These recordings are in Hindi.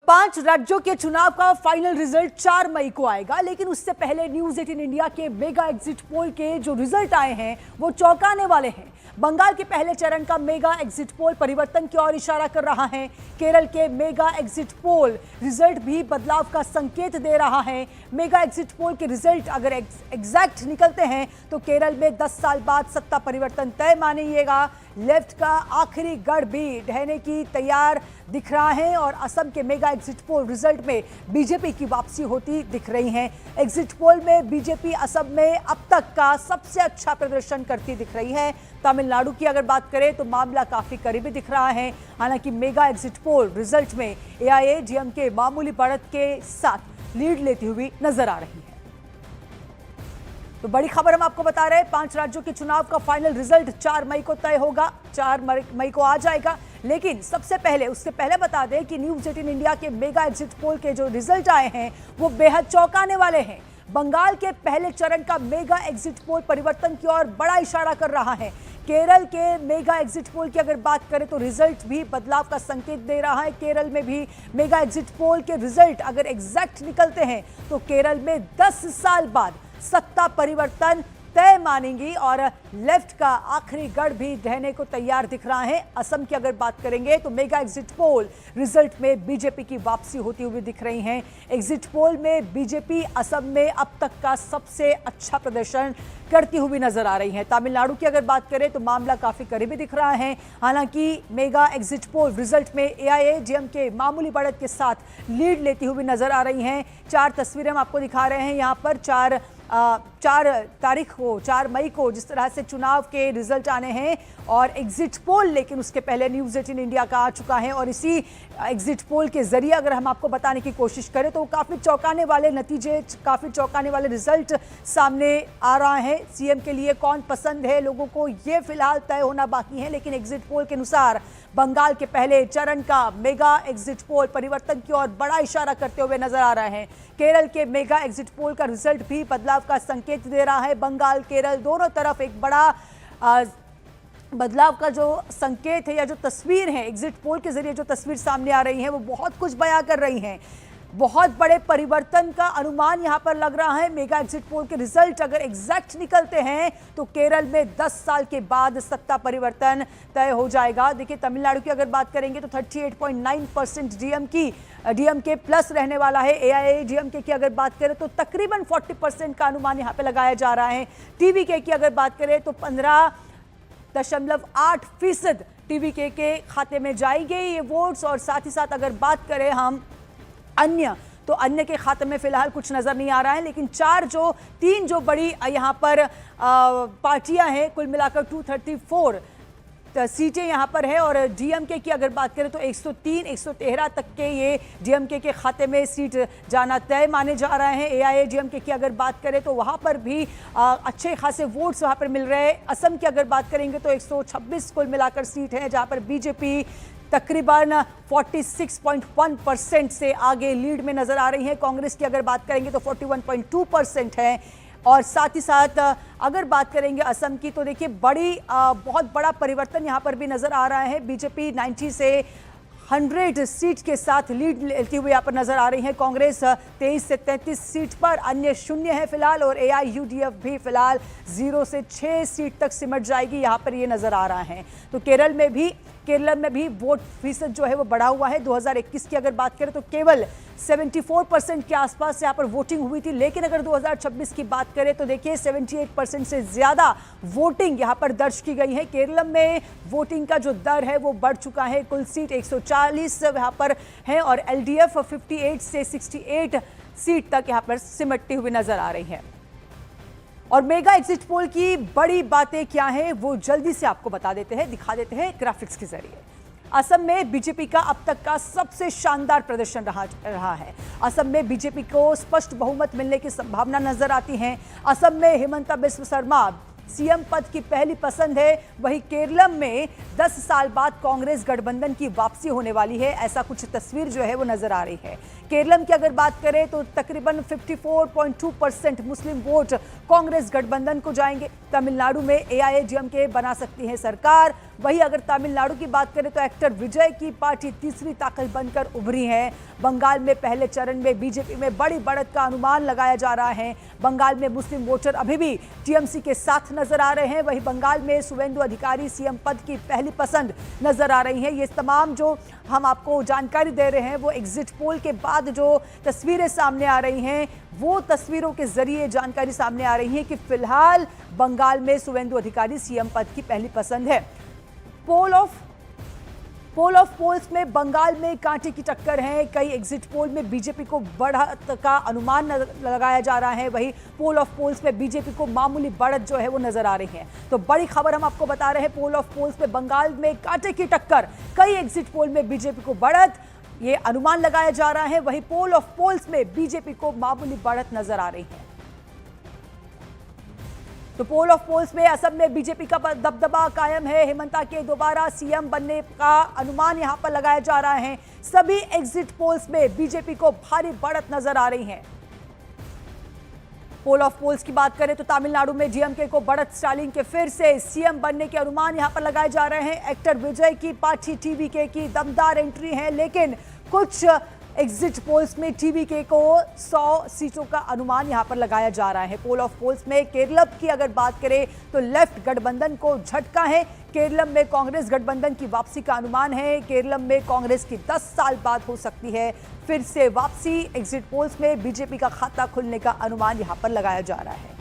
5 राज्यों के चुनाव का फाइनल रिजल्ट 4 मई को आएगा, लेकिन उससे पहले न्यूज 18 इंडिया के मेगा एग्जिट पोल के जो रिजल्ट आए हैं वो चौंकाने वाले हैं। बंगाल के पहले चरण का मेगा एग्जिट पोल परिवर्तन की ओर इशारा कर रहा है। केरल के मेगा एग्जिट पोल रिजल्ट भी बदलाव का संकेत दे रहा है। मेगा एग्जिट पोल के रिजल्ट अगर एग्जैक्ट निकलते हैं तो केरल में 10 साल बाद सत्ता परिवर्तन तय मानिएगा। लेफ्ट का आखिरी गढ़ भी ढहने की तैयार दिख रहा है और असम के मेगा एग्जिट पोल रिजल्ट में बीजेपी की वापसी होती दिख रही है। एग्जिट पोल में बीजेपी असम में अब तक का सबसे अच्छा प्रदर्शन करती दिख रही है। तमिलनाडु की अगर बात करें तो मामला काफी करीबी दिख रहा है। हालांकि मेगा एग्जिट पोल रिजल्ट में एआईएडीएमके मामूली बढ़त के साथ लीड लेती हुई नजर आ रही है। तो बड़ी खबर हम आपको बता रहे हैं, 5 राज्यों के चुनाव का फाइनल रिजल्ट 4 मई को तय होगा, 4 मई को आ जाएगा। लेकिन सबसे पहले उससे पहले बता दें कि न्यूज 18 इंडिया के मेगा एग्जिट पोल के जो रिजल्ट आए हैं वो बेहद चौंकाने वाले हैं। बंगाल के पहले चरण का मेगा एग्जिट पोल परिवर्तन की ओर बड़ा इशारा कर रहा है। केरल के मेगा एग्जिट पोल की अगर बात करें तो रिजल्ट भी बदलाव का संकेत दे रहा है। केरल में भी मेगा एग्जिट पोल के रिजल्ट अगर एग्जैक्ट निकलते हैं तो केरल में 10 साल बाद सत्ता परिवर्तन तय मानेंगी और लेफ्ट का आखिरी गढ़ भी ढहने को तैयार दिख रहा है। असम की अगर बात करेंगे तो मेगा एग्जिट पोल रिजल्ट में बीजेपी की वापसी होती हुई दिख रही है। एग्जिट पोल में बीजेपी असम में अब तक का सबसे अच्छा प्रदर्शन करती हुई नजर आ रही है। तमिलनाडु की अगर बात करें तो मामला काफी करीबी दिख रहा है। हालांकि मेगा एग्जिट पोल रिजल्ट में एआईएडीएमके मामूली बढ़त के साथ लीड लेती हुई नजर आ रही हैं। 4 तस्वीरें हम आपको दिखा रहे हैं यहाँ पर। 4 तारीख को 4 मई को जिस तरह से चुनाव के रिजल्ट आने हैं और एग्जिट पोल, लेकिन उसके पहले न्यूज 18 इंडिया का आ चुका है और इसी एग्जिट पोल के जरिए अगर हम आपको बताने की कोशिश करें तो काफ़ी चौंकाने वाले नतीजे, काफ़ी चौंकाने वाले रिजल्ट सामने आ रहा है। सीएम के लिए कौन पसंद है लोगों को, ये फिलहाल तय होना बाकी है। लेकिन एग्जिट पोल के अनुसार बंगाल के पहले चरण का मेगा एग्जिट पोल परिवर्तन की ओर बड़ा इशारा करते हुए नजर आ रहा है। केरल के मेगा एग्जिट पोल का रिजल्ट भी बदलाव का संकेत दे रहा है। बंगाल केरल दोनों तरफ एक बड़ा बदलाव का जो संकेत है या जो तस्वीर है एग्जिट पोल के जरिए जो तस्वीर सामने आ रही है वो बहुत कुछ बयां कर रही है। बहुत बड़े परिवर्तन का अनुमान यहां पर लग रहा है। मेगा एग्जिट पोल के रिजल्ट अगर एग्जैक्ट निकलते हैं तो केरल में 10 साल के बाद सत्ता परिवर्तन तय हो जाएगा। देखिए तमिलनाडु की अगर बात करेंगे तो 38.9% डीएमके प्लस रहने वाला है। एआईएडीएमके की अगर बात करें तो तकरीबन 40% का अनुमान यहां पर लगाया जा रहा है। टीवीके की अगर बात करें तो 15.8% टीवीके के खाते में जाएंगे ये वोट्स। और साथ ही साथ अगर बात करें हम अन्य, तो अन्य के खाते में फिलहाल कुछ नजर नहीं आ रहा है। लेकिन 3 जो बड़ी यहाँ पर पार्टियां हैं, कुल मिलाकर 234 सीटें यहाँ पर है। और डीएमके की अगर बात करें तो 113 तक के ये डीएमके के खाते में सीट जाना तय माने जा रहे हैं। एआईएडीएमके की अगर बात करें तो वहाँ पर भी अच्छे खासे वोट्स वहाँ पर मिल रहे हैं। असम की अगर बात करेंगे तो 126 कुल मिलाकर सीट है जहाँ पर बीजेपी तकरीबन 46.1% से आगे लीड में नजर आ रही है। कांग्रेस की अगर बात करेंगे तो 41.2% है। और साथ ही साथ अगर बात करेंगे असम की तो देखिए बहुत बड़ा परिवर्तन यहाँ पर भी नजर आ रहा है। बीजेपी 90 से 100 सीट के साथ लीड लेती हुई यहाँ पर नजर आ रही है। कांग्रेस 23 से 33 सीट पर, अन्य 0 है फिलहाल। और एआईयूडीएफ भी फिलहाल 0 से 6 सीट तक सिमट जाएगी, यहाँ पर ये नजर आ रहा है। तो केरल में भी वोट फीसद जो है वो बढ़ा हुआ है। 2021 की अगर बात करें तो केवल 74% के आसपास यहाँ पर वोटिंग हुई थी। लेकिन अगर 2026 की बात करें तो देखिए 78% से ज्यादा वोटिंग यहाँ पर दर्ज की गई है। केरल में वोटिंग का जो दर है वो बढ़ चुका है। कुल सीट 140 यहाँ पर है और एलडीएफ 58 से 68 सीट तक यहाँ पर सिमटती हुई नजर आ रही है। और मेगा एग्जिट पोल की बड़ी बातें क्या हैं वो जल्दी से आपको बता देते हैं, दिखा देते हैं ग्राफिक्स के जरिए। असम में बीजेपी का अब तक का सबसे शानदार प्रदर्शन रहा है। असम में बीजेपी को स्पष्ट बहुमत मिलने की संभावना नजर आती है। असम में हिमंता बिस्वा शर्मा सीएम पद की पहली पसंद है। वहीं केरलम में 10 साल बाद कांग्रेस गठबंधन की वापसी होने वाली है, ऐसा कुछ तस्वीर जो है वो नजर आ रही है। केरलम की अगर बात करें तो तकरीबन 54.2% मुस्लिम वोट कांग्रेस गठबंधन को जाएंगे। तमिलनाडु में एआईएडीएमके बना सकती है सरकार। वहीं अगर तमिलनाडु की बात करें तो एक्टर विजय की पार्टी तीसरी ताकत बनकर उभरी है। बंगाल में पहले चरण में बीजेपी में बड़ी बढ़त का अनुमान लगाया जा रहा है। बंगाल में मुस्लिम वोटर अभी भी टीएमसी के साथ नजर आ रहे हैं। वहीं बंगाल में शुवेंदु अधिकारी सीएम पद की पहली पसंद नजर आ रही है। ये तमाम जो हम आपको जानकारी दे रहे हैं वो एग्जिट पोल के बाद जो तस्वीरें सामने आ रही हैं, वो तस्वीरों के जरिए जानकारी सामने आ रही है कि फिलहाल बंगाल में शुवेंदु अधिकारी सीएम पद की पहली पसंद है। पोल ऑफ पोल्स में बंगाल में कांटे की टक्कर है। कई एग्जिट पोल में बीजेपी को बढ़त का अनुमान लगाया जा रहा है। वहीं पोल ऑफ पोल्स में बीजेपी को मामूली बढ़त जो है वो नजर आ रही है। तो बड़ी खबर हम आपको बता रहे हैं, पोल ऑफ पोल्स में बंगाल में कांटे की टक्कर, कई एग्जिट पोल में बीजेपी को बढ़त, ये अनुमान लगाया जा रहा है। वहीं पोल ऑफ पोल्स में बीजेपी को मामूली बढ़त नजर आ रही है। तो पोल ऑफ पोल्स में असम में बीजेपी का दबदबा कायम है। हेमंता के दोबारा सीएम बनने का अनुमान यहां पर लगाया जा रहा है। सभी एग्जिट पोल्स में बीजेपी को भारी बढ़त नजर आ रही है। पोल ऑफ पोल्स की बात करें तो तमिलनाडु में डीएमके को बढ़त, स्टालिन के फिर से सीएम बनने के अनुमान यहां पर लगाए जा रहे हैं। एक्टर विजय की पार्टी टीवीके की दमदार एंट्री है, लेकिन कुछ एग्जिट पोल्स में टीवीके को 100 सीटों का अनुमान यहां पर लगाया जा रहा है। पोल ऑफ पोल्स में केरल की अगर बात करें तो लेफ्ट गठबंधन को झटका है। केरल में कांग्रेस गठबंधन की वापसी का अनुमान है। केरल में कांग्रेस की 10 साल बाद हो सकती है फिर से वापसी। एग्जिट पोल्स में बीजेपी का खाता खुलने का अनुमान यहां पर लगाया जा रहा है।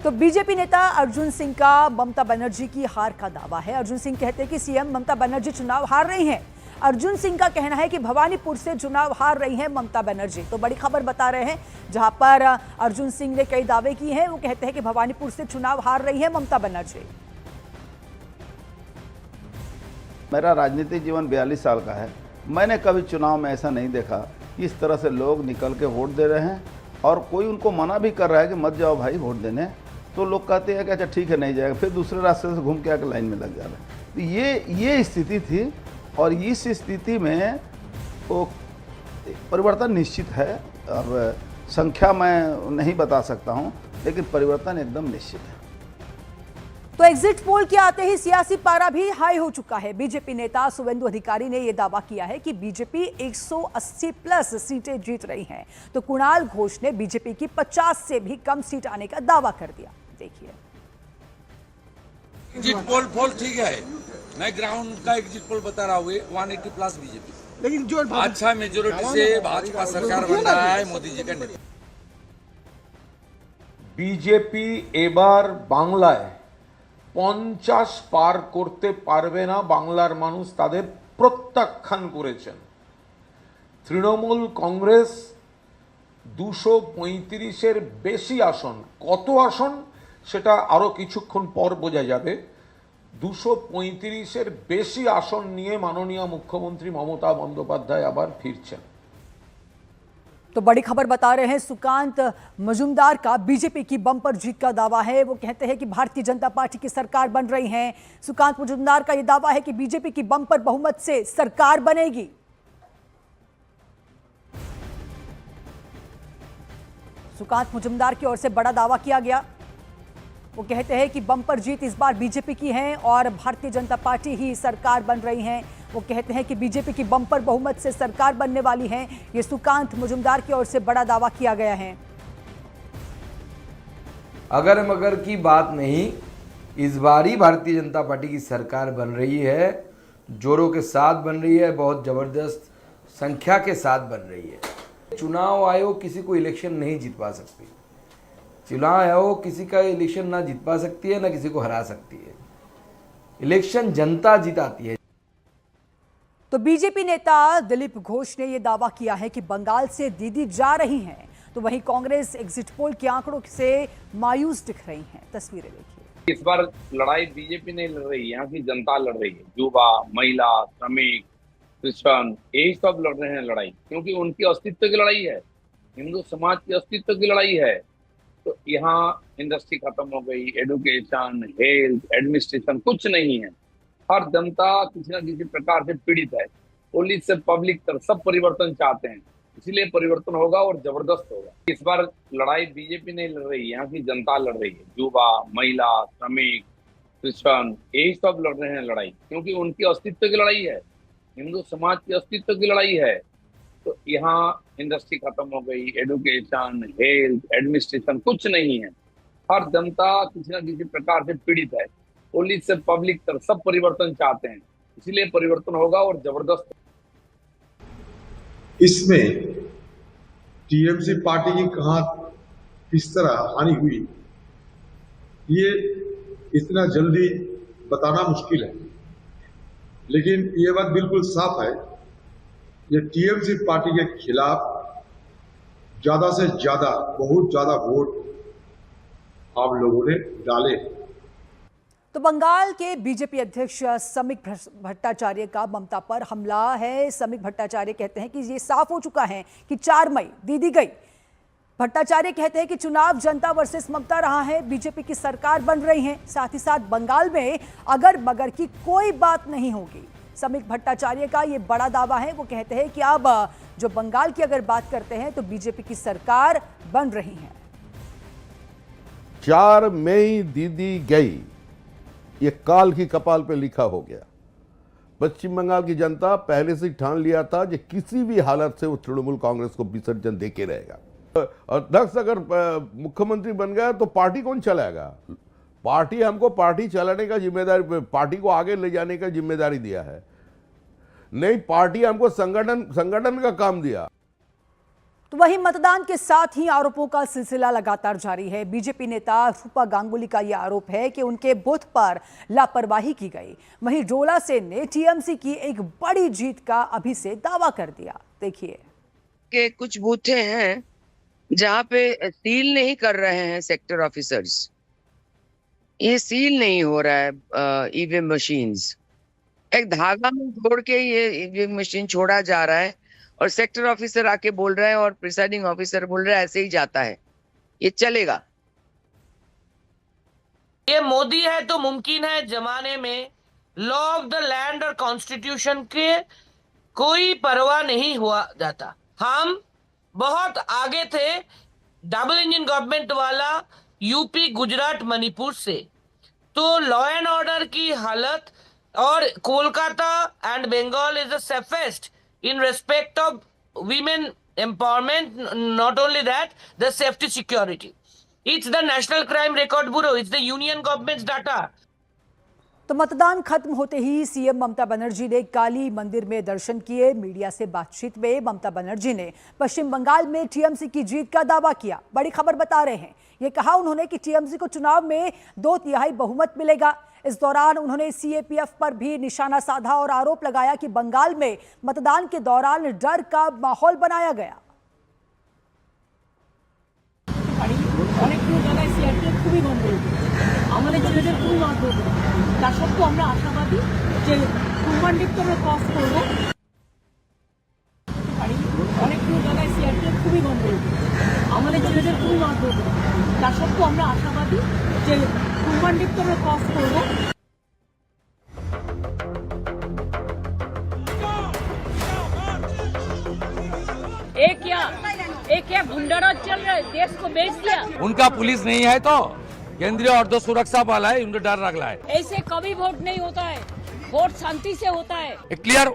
तो बीजेपी नेता अर्जुन सिंह का ममता बनर्जी की हार का दावा है। अर्जुन सिंह कहते हैं कि सीएम ममता बनर्जी चुनाव हार रही हैं। अर्जुन सिंह का कहना है कि भवानीपुर से चुनाव हार रही हैं ममता बनर्जी। तो बड़ी खबर बता रहे हैं, जहां पर अर्जुन सिंह ने कई दावे किए हैं। वो कहते हैं कि भवानीपुर से चुनाव हार रही है ममता बनर्जी। मेरा राजनीतिक जीवन 42 साल का है। मैंने कभी चुनाव में ऐसा नहीं देखा इस तरह से लोग निकल के वोट दे रहे हैं और कोई उनको मना भी कर रहा है कि मत जाओ भाई वोट देने, तो लोग कहते हैं कि अच्छा ठीक है नहीं जाएगा, फिर दूसरे रास्ते से घूम के आकर लाइन में लग जा रहे हैं। तो ये स्थिति थी और इस स्थिति में वो परिवर्तन निश्चित है। अब संख्या मैं नहीं बता सकता हूं, लेकिन परिवर्तन एकदम निश्चित है। तो एग्जिट पोल के आते ही सियासी पारा भी हाई हो चुका है। बीजेपी नेता शुवेंदु अधिकारी ने यह दावा किया है कि बीजेपी 180 प्लस सीटें जीत रही है। तो कुणाल घोष ने बीजेपी की 50 से भी कम सीट आने का दावा कर दिया। देखिए, एग्जिट पोल ठीक है, मैं ग्राउंड का एग्जिट पोल बता रहा हूँ 180 प्लस बीजेपी, लेकिन जो अच्छा मेजोरिटी से भाजपा सरकार बन रहा है मोदी जी का नेतृत्व। बीजेपी एबार बांग्लाয় 50 পার করতে পারবে না বাংলার মানুষ তাদের প্রত্যাখ্যান করেছেন। তৃণমূল কংগ্রেস 235-এর বেশি আসন, কত আসন সেটা আরো কিছুক্ষণ পর বোঝা যাবে। 235-এর বেশি আসন নিয়ে মাননীয় মুখ্যমন্ত্রী মমতা বন্দ্যোপাধ্যায় আবার ফিরছেন। तो बड़ी खबर बता रहे हैं, सुकांत मजूमदार का बीजेपी की बम्पर जीत का दावा है। वो कहते हैं कि भारतीय जनता पार्टी की सरकार बन रही है। सुकांत मजूमदार का यह दावा है कि बीजेपी की बम्पर बहुमत से सरकार बनेगी। सुकांत मजूमदार की ओर से बड़ा दावा किया गया। वो कहते हैं कि बम्पर जीत इस बार बीजेपी की है और भारतीय जनता पार्टी ही सरकार बन रही है। वो कहते हैं कि बीजेपी की बम्पर बहुमत से सरकार बनने वाली है। ये सुकांत मजूमदार की ओर से बड़ा दावा किया गया है। अगर मगर की बात नहीं, इस बार ही भारतीय जनता पार्टी की सरकार बन रही है, जोरों के साथ बन रही है, बहुत ज़बरदस्त संख्या के साथ बन रही है। चुनाव आयोग किसी को इलेक्शन नहीं जीत पा सकती। चुनाव आयोग किसी का इलेक्शन ना जीत पा सकती है, ना किसी को हरा सकती है। इलेक्शन जनता जिताती है। तो बीजेपी नेता दिलीप घोष ने यह दावा किया है कि बंगाल से दीदी जा रही हैं। तो वहीं कांग्रेस एग्जिट पोल के आंकड़ों से मायूस दिख रही हैं। तस्वीरें देखिए। इस बार लड़ाई बीजेपी नहीं लड़ रही है, यहाँ की जनता लड़ रही है। युवा, महिला, श्रमिक, क्रिश्चियन, यही सब लड़ रहे हैं लड़ाई, क्योंकि उनकी अस्तित्व की लड़ाई है, हिंदू समाज की अस्तित्व की लड़ाई है। तो यहाँ इंडस्ट्री खत्म हो गई, एडुकेशन, हेल्थ, एडमिनिस्ट्रेशन कुछ नहीं है। हर जनता किसी न किसी प्रकार से पीड़ित है। पुलिस से पब्लिक तक सब परिवर्तन चाहते हैं। इसीलिए परिवर्तन होगा और जबरदस्त होगा। इस बार लड़ाई बीजेपी नहीं लड़ रही, यहाँ की जनता लड़ रही है। युवा, महिला, श्रमिक, क्रिश्चियन, यही सब लड़ रहे हैं लड़ाई, क्योंकि उनकी अस्तित्व की लड़ाई है, हिंदू समाज की अस्तित्व की लड़ाई है। तो यहाँ इंडस्ट्री खत्म हो गई, एजुकेशन, हेल्थ, एडमिनिस्ट्रेशन कुछ नहीं है। हर जनता किसी न किसी प्रकार से पीड़ित है। पुलिस से पब्लिक तक सब परिवर्तन चाहते हैं, इसीलिए परिवर्तन होगा और जबरदस्त। इसमें टीएमसी पार्टी की कहां किस तरह हानि हुई, ये इतना जल्दी बताना मुश्किल है, लेकिन ये बात बिल्कुल साफ है, ये टीएमसी पार्टी के खिलाफ ज्यादा से ज्यादा, बहुत ज्यादा वोट आप लोगों ने डाले। तो बंगाल के बीजेपी अध्यक्ष समीक भट्टाचार्य का ममता पर हमला है। समीक भट्टाचार्य कहते हैं कि ये साफ हो चुका है कि 4 मई दे दी गई। भट्टाचार्य कहते हैं कि चुनाव जनता वर्सेस ममता रहा है, बीजेपी की सरकार बन रही है, साथ ही साथ बंगाल में अगर मगर की कोई बात नहीं होगी। समीक भट्टाचार्य का ये बड़ा दावा है। वो कहते हैं कि अब जो बंगाल की अगर बात करते हैं तो बीजेपी की सरकार बन रही है। 4 मई दीदी गई, ये काल की कपाल पे लिखा हो गया। पश्चिम बंगाल की जनता पहले से ठान लिया था कि किसी भी हालत से वो तृणमूल कांग्रेस को विसर्जन देके रहेगा। अध्यक्ष अगर मुख्यमंत्री बन गया तो पार्टी कौन चलाएगा? पार्टी हमको पार्टी चलाने का जिम्मेदारी, पार्टी को आगे ले जाने का जिम्मेदारी दिया है, नहीं पार्टी हमको संगठन का काम दिया। तो वहीं मतदान के साथ ही आरोपों का सिलसिला लगातार जारी है। बीजेपी नेता रूपा गांगुली का यह आरोप है कि उनके बूथ पर लापरवाही की गई। वहीं रोला सेन ने टीएमसी की एक बड़ी जीत का अभी से दावा कर दिया। देखिए के कुछ बूथे हैं जहां पे सील नहीं कर रहे हैं सेक्टर ऑफिसर्स, ये सील नहीं हो रहा है ईवीएम मशीन्स, एक धागा में जोड़ के ये ईवीएम मशीन छोड़ा जा रहा है और सेक्टर ऑफिसर आके बोल रहे हैं और प्रिसाइडिंग ऑफिसर बोल रहे हैं ऐसे ही जाता है, ये चलेगा। ये मोदी है तो मुमकिन है जमाने में लॉ ऑफ द लैंड और कॉन्स्टिट्यूशन के कोई परवाह नहीं हुआ जाता। हम बहुत आगे थे डबल इंजन गवर्नमेंट वाला यूपी, गुजरात, मणिपुर से। तो लॉ एंड ऑर्डर की हालत और Kolkata and Bengal is the safest in respect of women empowerment, not only that, the safety security. It's the National Crime Record Bureau, it's the union government's data. तो मतदान खत्म होते ही सीएम ममता बनर्जी ने काली मंदिर में दर्शन किए। मीडिया से बातचीत में ममता बनर्जी ने पश्चिम बंगाल में टीएमसी की जीत का दावा किया। बड़ी खबर बता रहे हैं, ये कहा उन्होंने कि टीएमसी को चुनाव में 2/3 बहुमत मिलेगा। इस दौरान उन्होंने सीएपीएफ पर भी निशाना साधा और आरोप लगाया कि बंगाल में मतदान के दौरान डर का माहौल बनाया गया। एक क्या गुंडाराज चल रहा है, देश को बेच दिया। उनका पुलिस नहीं है तो केंद्रीय अर्ध सुरक्षा बल है, उनको डर रख है। ऐसे कभी वोट नहीं होता है, वोट शांति से होता है। क्लियर,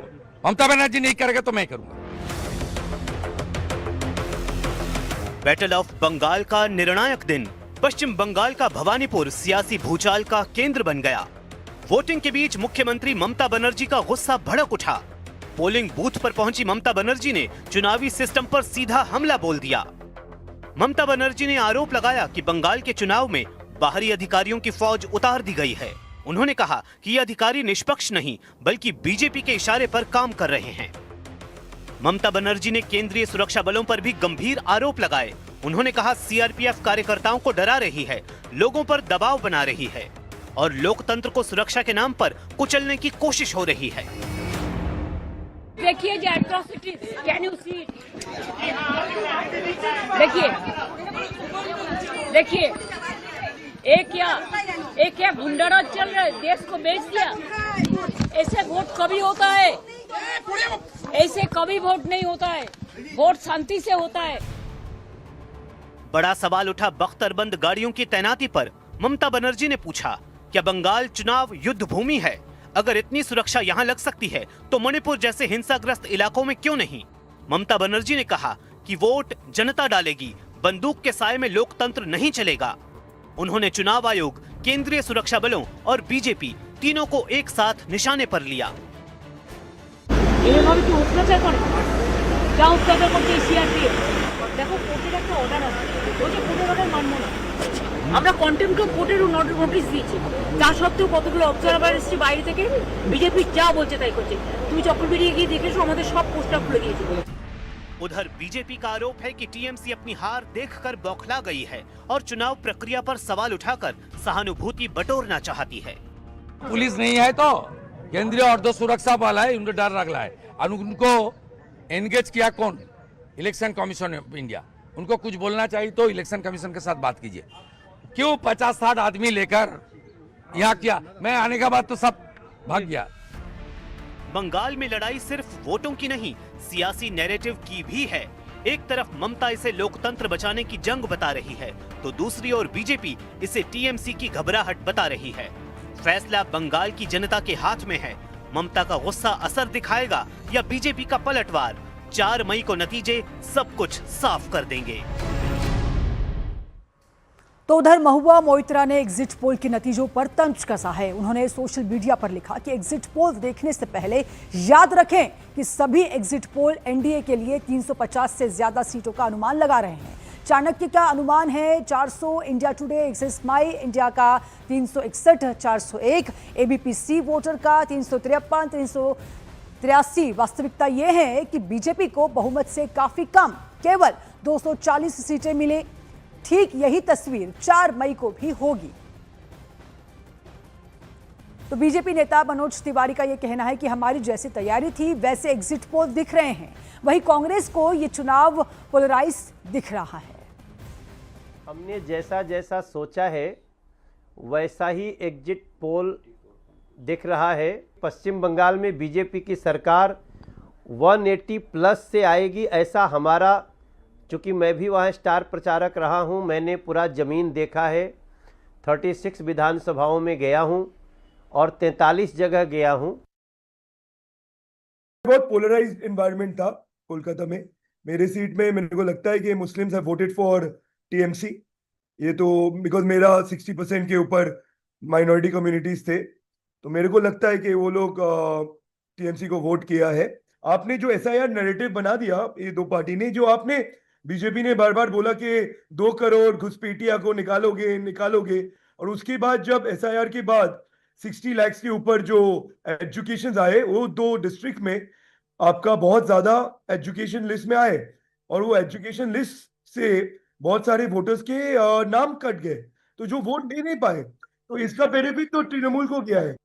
ममता बनर्जी नहीं करेगा तो मैं करूंगा। बैटल ऑफ बंगाल का निर्णायक दिन। पश्चिम बंगाल का भवानीपुर सियासी भूचाल का केंद्र बन गया। वोटिंग के बीच मुख्यमंत्री ममता बनर्जी का गुस्सा भड़क उठा। पोलिंग बूथ पर पहुंची ममता बनर्जी ने चुनावी सिस्टम पर सीधा हमला बोल दिया। ममता बनर्जी ने आरोप लगाया कि बंगाल के चुनाव में बाहरी अधिकारियों की फौज उतार दी गई है। उन्होंने कहा कि ये अधिकारी निष्पक्ष नहीं बल्कि बीजेपी के इशारे पर काम कर रहे हैं। ममता बनर्जी ने केंद्रीय सुरक्षा बलों पर भी गंभीर आरोप लगाए। उन्होंने कहा सीआरपीएफ कार्यकर्ताओं को डरा रही है, लोगों पर दबाव बना रही है और लोकतंत्र को सुरक्षा के नाम पर कुचलने की कोशिश हो रही है। देखिए जो एट्रोसिटी, कैन यू सी? देखिए देखिए एक क्या गुंडाराज चल रहा है, देश को बेच दिया। ऐसे वोट कभी होता है? ऐसे कभी वोट नहीं होता है। वोट शांति से होता है। बड़ा सवाल उठा बख्तरबंद गाड़ियों की तैनाती पर। ममता बनर्जी ने पूछा, क्या बंगाल चुनाव युद्ध भूमि है? अगर इतनी सुरक्षा यहाँ लग सकती है तो मणिपुर जैसे हिंसाग्रस्त इलाकों में क्यों नहीं? ममता बनर्जी ने कहा कि वोट जनता डालेगी, बंदूक के साए में लोकतंत्र नहीं चलेगा। उन्होंने चुनाव आयोग, केंद्रीय सुरक्षा बलों और बीजेपी तीनों को एक साथ निशाने पर लिया। এভাবে কি অত্যাচার করে? যা অত্যাচার করছে সিআরপিএফ। দেখো কোর্টের একটা অর্ডার আছে, ওই যে কোর্টের অর্ডার মানবো না। আমরা কন্টেম্পট অফ কোর্টের নোটিশ দিয়েছি, তা সত্ত্বেও কতগুলো অবজারভার এসেছে বাইরে থেকে, বিজেপি যা বলছে তাই করছে। তুমি চক্রবেড়ি গিয়ে দেখেছো, আমাদের সব পোস্টার খুলে দিয়েছে। उधर बीजेपी का आरोप है कि टीएमसी अपनी हार देखकर बौखला गई है और चुनाव प्रक्रिया पर सवाल उठाकर सहानुभूति बटोरना चाहती है। पुलिस नहीं है तो केंद्रीय अर्ध सुरक्षा बल है, उनको डर लग रहा है। और उनको एंगेज किया कौन? Election commission of India. उनको कुछ बोलना चाहिए तो इलेक्शन कमीशन के साथ बात कीजिए। क्यों 50-60 आदमी लेकर यहाँ किया? मैं आने के बाद तो सब भाग गया। बंगाल में लड़ाई सिर्फ वोटों की नहीं, सियासी नैरेटिव की भी है। एक तरफ ममता इसे लोकतंत्र बचाने की जंग बता रही है तो दूसरी ओर बीजेपी इसे टीएमसी की घबराहट बता रही है। फैसला बंगाल की जनता के हाथ में है। ममता का गुस्सा असर दिखाएगा या बीजेपी का पलटवार? 4 मई को नतीजे सब कुछ साफ कर देंगे। तो उधर महुआ मोइत्रा ने एग्जिट पोल के नतीजों पर तंज कसा है। उन्होंने सोशल मीडिया पर लिखा कि एग्जिट पोल देखने से पहले याद रखें कि सभी एग्जिट पोल एनडीए के लिए 350 से ज्यादा सीटों का अनुमान लगा रहे हैं। चाणक्य का अनुमान है 400, इंडिया टुडे, एक्सिस माई इंडिया का 361, 401, एबीपी वोटर का 353, 383। वास्तविकता यह है कि बीजेपी को बहुमत से काफी कम, केवल 240 सीटें मिली। ठीक यही तस्वीर 4 मई को भी होगी। तो बीजेपी नेता मनोज तिवारी का यह कहना है कि हमारी जैसी तैयारी थी वैसे एग्जिट पोल दिख रहे हैं। वहीं कांग्रेस को यह चुनाव पोलराइज दिख रहा है। हमने जैसा जैसा सोचा है वैसा ही एग्जिट पोल दिख रहा है। पश्चिम बंगाल में बीजेपी की सरकार 180 प्लस से आएगी, ऐसा हमारा, चूँकि मैं भी वहाँ स्टार प्रचारक रहा हूँ, मैंने पूरा ज़मीन देखा है। 36 विधानसभाओं में गया हूँ और 43 जगह गया हूँ। बहुत पोलराइज्ड एनवायरनमेंट था कोलकाता में। मेरे सीट में मेरे को लगता है कि Muslims have voted for TMC. ये तो बिकॉज मेरा 60% के ऊपर माइनॉरिटी कम्युनिटीज थे, तो मेरे को लगता है कि वो लोग टीएमसी को वोट किया है। आपने जो एसआईआर नैरेटिव बना दिया ये दो पार्टी ने, जो आपने बीजेपी ने बार बार बोला कि 2 करोड़ घुसपैठिया को निकालोगे, और उसके बाद जब एसआईआर के बाद 60 लाख के ऊपर जो एजुकेशन आए, वो 2 डिस्ट्रिक्ट में आपका बहुत ज्यादा एजुकेशन लिस्ट में आए, और वो एजुकेशन लिस्ट से बहुत सारे वोटर्स के नाम कट गए, तो जो वोट दे नहीं पाए, तो इसका बेनिफिट तो तृणमूल को गया है।